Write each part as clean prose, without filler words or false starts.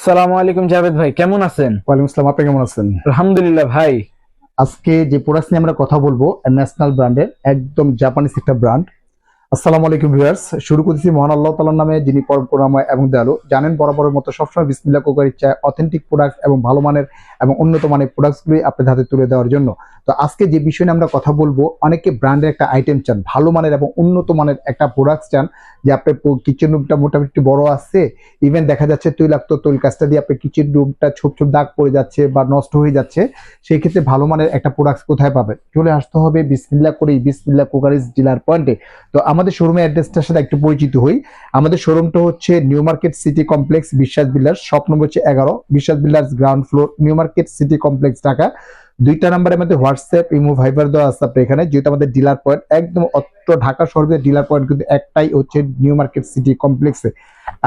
সালামু আলাইকুম জাভেদ ভাই, কেমন আছেন? ওয়ালাইকুম আসসালাম। আপনি কেমন আছেন? আলহামদুলিল্লাহ ভাই। আজকে যে প্রোডাক্ট নিয়ে আমরা কথা বলবো ন্যাশনাল ব্র্যান্ডের, একদম জাপানিজ একটা ব্র্যান্ড। আসসালামু আলাইকুম ভিউয়ার্স, শুরু করতেছি মহান আল্লাহ তাআলার নামে, যিনি পরম করুণাময় এবং দয়ালু। জানেন বরাবরের মতো সবসময় বিসমিল্লাহ কুকারি চায় অথেন্টিক প্রোডাক্ট এবং ভালো মানের এবং উন্নত মানের প্রোডাক্টসগুলি আপনাদের হাতে তুলে দেওয়ার জন্য। তো আজকে যে বিষয় নিয়ে আমরা কথা বলবো, অনেকে ব্র্যান্ডের একটা আইটেম চান, ভালো মানের এবং উন্নত মানের একটা প্রোডাক্ট চান, যে আপনার কিচেন রুমটা মোটামুটি বড় আছে, ইভেন দেখা যাচ্ছে তৈলাক্ত তৈল কাজটা দিয়ে আপনার কিচেন রুমটা ছোপ ছোপ দাগ পড়ে যাচ্ছে বা নষ্ট হয়ে যাচ্ছে, সেই ক্ষেত্রে ভালো মানের একটা প্রোডাক্ট কোথায় পাবেন? চলে আসতে হবে বিসমিল্লাহ করেই বিসমিল্লাহ কুকারিজ ডিলার পয়েন্টে। তো আমাদের শোরুমের অ্যাড্রেসটার সাথে একটু পরিচিত হই। আমাদের শোরুমটা হচ্ছে নিউ মার্কেট সিটি কমপ্লেক্স, বিশ্বাস বিল্ডার্স, শপ নম্বর হচ্ছে 11, বিশ্বাস builders, ground floor, new market city complex, Dhaka. দুইটা নাম্বারের মধ্যে হোয়াটসঅ্যাপ ইমো ভাইবার দেওয়া আছে আপনার এখানে, যেহেতু আমাদের ডিলার পয়েন্ট একদম অত্র ঢাকা শহরের ডিলার পয়েন্ট কিন্তু একটাই, হচ্ছে নিউ মার্কেট সিটি কমপ্লেক্সে।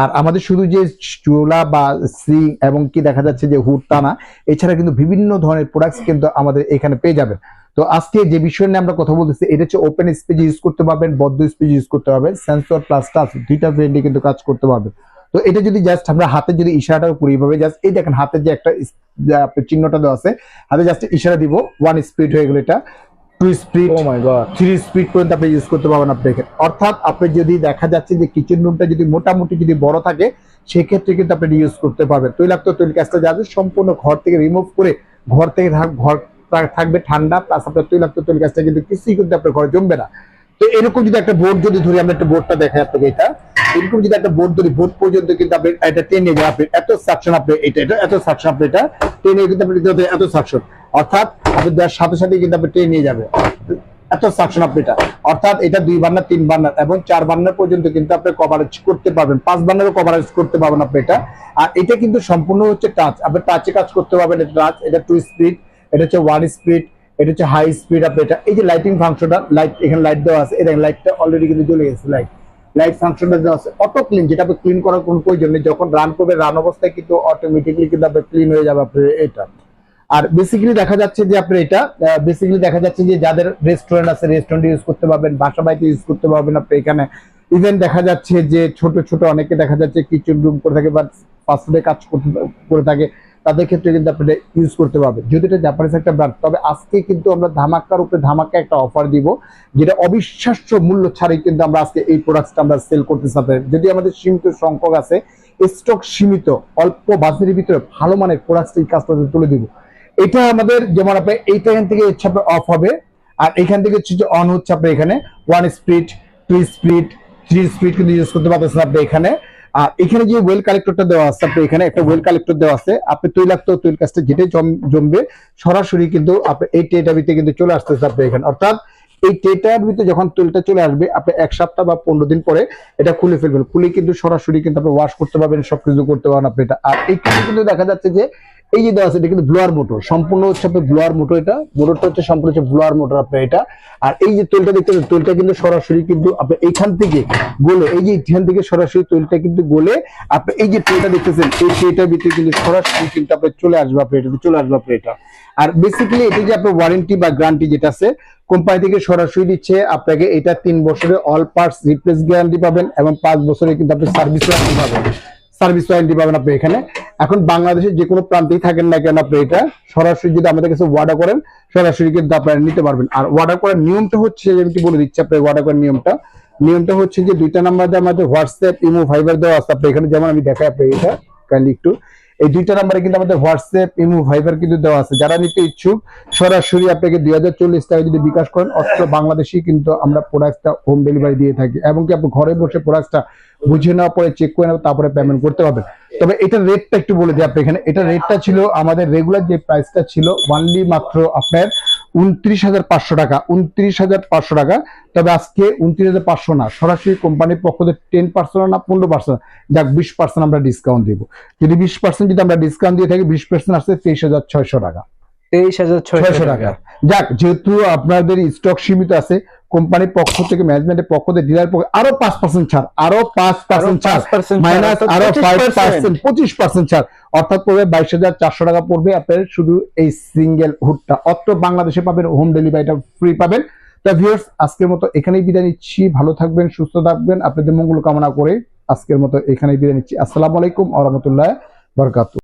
আর আমাদের শুধু যে চুলা বা সিং এবং কি দেখা যাচ্ছে যে হুড টানা, এছাড়া কিন্তু বিভিন্ন ধরনের প্রোডাক্টস কিন্তু আমাদের এখানে পেয়ে যাবেন। তো আজকে যে বিষয় নিয়ে আমরা কথা বলতেছি, এটা হচ্ছে ওপেন স্পেস ইউজ করতে পারবেন, বদ্ধ স্পেস ইউজ করতে পারবেন, সেন্সর প্লাস টাচ দুইটা ব্র্যান্ডে কিন্তু কাজ করতে পারবেন। তো এটা যদি জাস্ট আমরা হাতে যদি ইশারাটা করি, এইভাবে জাস্ট এই দেখেন হাতে যে একটা আপনার চিহ্নটা দেওয়া আছে, হাতে জাস্ট ইশারা দিব, 1 স্পিড হয়ে গেল, এটা 2 স্পিড, ও মাই গড। 3 স্পিড পর্যন্ত আপনি ইউজ করতে পারবেন আপনি এখানে। অর্থাৎ আপনি যদি দেখা যাচ্ছে যে কিচেন রুমটা যদি মোটামুটি যদি বড় থাকে, সেক্ষেত্রে কিন্তু আপনি ইউজ করতে পারবেন। তৈলাক্ত তৈল কাজটা যাবে সম্পূর্ণ ঘর থেকে রিমুভ করে, ঘর থেকে ঘর থাকবে ঠান্ডা, প্লাস আপনার তৈলাক্ত তৈল কাজটা কিন্তু কিছুই কিন্তু আপনার ঘরে জমবে না। তো এরকম যদি একটা বোর্ড যদি ধরি, আমরা একটা বোর্ডটা দেখাই আপনাকে, এটা এরকম যদি একটা বোর্ড ধরি, বোর্ড পর্যন্ত কিন্তু আপনি এটা টেনে যাবে, আপনি এত সাকশন, আপনি এটা এত সাকশন, আপনি এটা টেনে কিন্তু আপনি এত সাকশন, অর্থাৎ আপনি দেওয়ার সাথে সাথে কিন্তু আপনি টেনে নিয়ে যাবে, এত সাকশন আপনি এটা। অর্থাৎ এটা 2 বার্নার, 3 বার্নার এবং 4 বার্নার পর্যন্ত কিন্তু আপনি কভারেজ করতে পারবেন, 5 বার্নারও কভারেজ করতে পারবেন আপনি এটা। আর এটা কিন্তু সম্পূর্ণ হচ্ছে টাচ, আপনি টাচে কাজ করতে পারবেন। এটা টাচ, এটা 2 স্পিড, এটা হচ্ছে 1 স্পিড, এটা হচ্ছে হাই স্পিড। আপনি এটা এই যে লাইটিং ফাংশনটা, লাইট এখানে লাইট দেওয়া আছে, এই দেখেন লাইটটা অলরেডি কিন্তু জ্বলে গেছে, লাইট ফাংশনটা দেওয়া আছে। অটো ক্লিন, যেটা আপনি ক্লিন করার কোনো প্রয়োজন নেই, যখন রান করবে রান অবস্থায় কিন্তু অটোমেটিকলি কিন্তু আপনি ক্লিন হয়ে যাবে আপনার এটা। আর বেসিক্যালি দেখা যাচ্ছে যে আপনি এটা বেসিক্যালি দেখা যাচ্ছে যে যাদের রেস্টুরেন্ট আছে, রেস্টুরেন্টে ইউজ করতে পারবেন, বাসা বাড়িতে ইউজ করতে পারবেন আপনি এখানে। ইভেন দেখা যাচ্ছে যে ছোট ছোট অনেকে দেখা যাচ্ছে কিচেন রুম করে থাকে বা ফাস্টফুডে কাজ করতে করে থাকে, তাদের ক্ষেত্রে কিন্তু আপনি ইউজ করতে পারবেন, যদি এটা জাপানিজ একটা ব্র্যান্ড। তবে আজকে কিন্তু আমরা ধামাকার উপরে ধামাকা একটা অফার দিব, যেটা অবিশ্বাস্য মূল্য ছাড়াই কিন্তু আমরা আজকে এই প্রোডাক্টটা আমরা সেল করতে চাই। যদি আমাদের সীমিত সংখ্যক আছে, স্টক সীমিত, অল্প বাজারের ভিতরে ভালো মানের প্রোডাক্ট এই কাজটা তুলে দিব। এটা আমাদের যেমন আপনার এইটা এখান থেকে ইচ্ছা অফ হবে, আর এখান থেকে হচ্ছে অন হচ্ছে আপনার এখানে 1 স্পিড, 2 স্পিড, 3 স্পিড কিন্তু ইউজ করতে পারতেছেন আপনি এখানে। আর এখানে যে ওয়েল কালেক্টরটা দেওয়া আছে, আপনি এখানে একটা ওয়েল কালেক্টর দেওয়া আছে, আপনি তৈলাক্ত তৈল কাজটা যেটাই জমবে সরাসরি কিন্তু আপনি এই টেটার ভিতরে কিন্তু চলে আসতেছে আপনি এখানে। অর্থাৎ এই টেটার ভিতরে যখন তৈলটা চলে আসবে, আপনি 1 সপ্তাহ বা 15 দিন পরে এটা খুলে ফেলবেন, খুলে কিন্তু সরাসরি কিন্তু আপনি ওয়াশ করতে পারবেন, সবকিছু করতে পারবেন আপনি এটা। আর এইখানে কিন্তু দেখা যাচ্ছে যে এই যে দেওয়া আছে, এটা কিন্তু ব্লোয়ার মোটর, সম্পূর্ণ হচ্ছে আপনার ব্লোয়ার মোটর, এটা মোটরটা হচ্ছে সম্পূর্ণ হচ্ছে ব্লোয়ার মোটর আপনার এটা। আর এই যে তৈলটা দেখতে পাচ্ছেন, তৈলটা কিন্তু সরাসরি কিন্তু আপনি এইখান থেকে গলে, এই যে এখান থেকে সরাসরি তৈলটা কিন্তু গলে আপনি এই যে ট্রেটা দেখতেছেন, এই ট্রেটার ভিতরে কিন্তু সরাসরি কিন্তু আপনি চলে আসবে আপনি এটা, চলে আসবে আপনি এটা। আর বেসিক্যালি এটা যে আপনার ওয়ারেন্টি বা গ্যারান্টি যেটা আছে, কোম্পানি থেকে সরাসরি দিচ্ছে আপনাকে, এটা 3 বছরের অল পার্টস রিপ্লেস গ্যারান্টি পাবেন এবং 5 বছরের কিন্তু আপনি সার্ভিস ওয়ারেন্টি পাবেন, সার্ভিস ওয়ারেন্টি পাবেন আপনি এখানে। এখন বাংলাদেশের যে কোনো প্রান্তেই থাকেন না কেন, আপনি এটা সরাসরি যদি আমাদের কাছে অর্ডার করেন, সরাসরি কিন্তু আপনারা নিতে পারবেন। আর অর্ডার করার নিয়মটা হচ্ছে, আমি বলে দিচ্ছি আপনার অর্ডার করার নিয়মটা হচ্ছে যে 2টা নাম্বার দিয়ে আমাদের হোয়াটসঅ্যাপ ইমো ভাইবার দেওয়া আছে আপনি এখানে, যেমন আমি দেখাই আপনি এটা কাইন্ডলি একটু, এই 2টা নাম্বারে কিন্তু আমাদের হোয়াটসঅ্যাপ ইমো ভাইবার কিন্তু দেওয়া আছে। যারা নিতে ইচ্ছুক সরাসরি আপনাকে 2040 টাকা যদি বিকাশ করেন, অস্ত্র বাংলাদেশি কিন্তু আমরা প্রোডাক্টটা হোম ডেলিভারি দিয়ে থাকি, এবং কি আপনি ঘরে বসে প্রোডাক্টটা বুঝে নেওয়ার পরে চেক করে নেওয়া, তারপরে পেমেন্ট করতে পারবেন। তবে এটার রেটটা একটু বলে দিই আপনি এখানে, এটা রেটটা ছিল আমাদের রেগুলার যে প্রাইসটা ছিল অনলি মাত্র আপনার 29,500 টাকা, 29,500 টাকা। তবে আজকে 29,500 না, সরাসরি কোম্পানির পক্ষ থেকে 10% না 15%, যাক 20% আমরা ডিসকাউন্ট দিব। যদি 20% যদি আমরা ডিসকাউন্ট দিয়ে থাকি, 20% আসছে 23,600 টাকা, 23,600 টাকা। যাক, যেহেতু আপনাদের স্টক সীমিত আছে, কোম্পানির পক্ষ থেকে, ম্যানেজমেন্টের পক্ষ থেকে, ডিলার পক্ষ আরো 5% ছাড়, আরো 5% ছাড়, 5% মাইনাস আরো 5%, 25% ছাড়, অর্থাৎ পড়বে 22,400 টাকা পড়বে আপনার শুধু এই সিঙ্গেল হুডটা। অত বাংলাদেশে পাবেন, হোম ডেলিভারিটা ফ্রি পাবেন। তা ভিউয়ার্স, আজকের মতো এখানেই বিদায় নিচ্ছি, ভালো থাকবেন, সুস্থ থাকবেন, আপনাদের মঙ্গল কামনা করে আজকের মতো এখানেই বিদায় নিচ্ছি। আসসালামু আলাইকুম ওয়া রাহমাতুল্লাহ। বারাকাতুহু।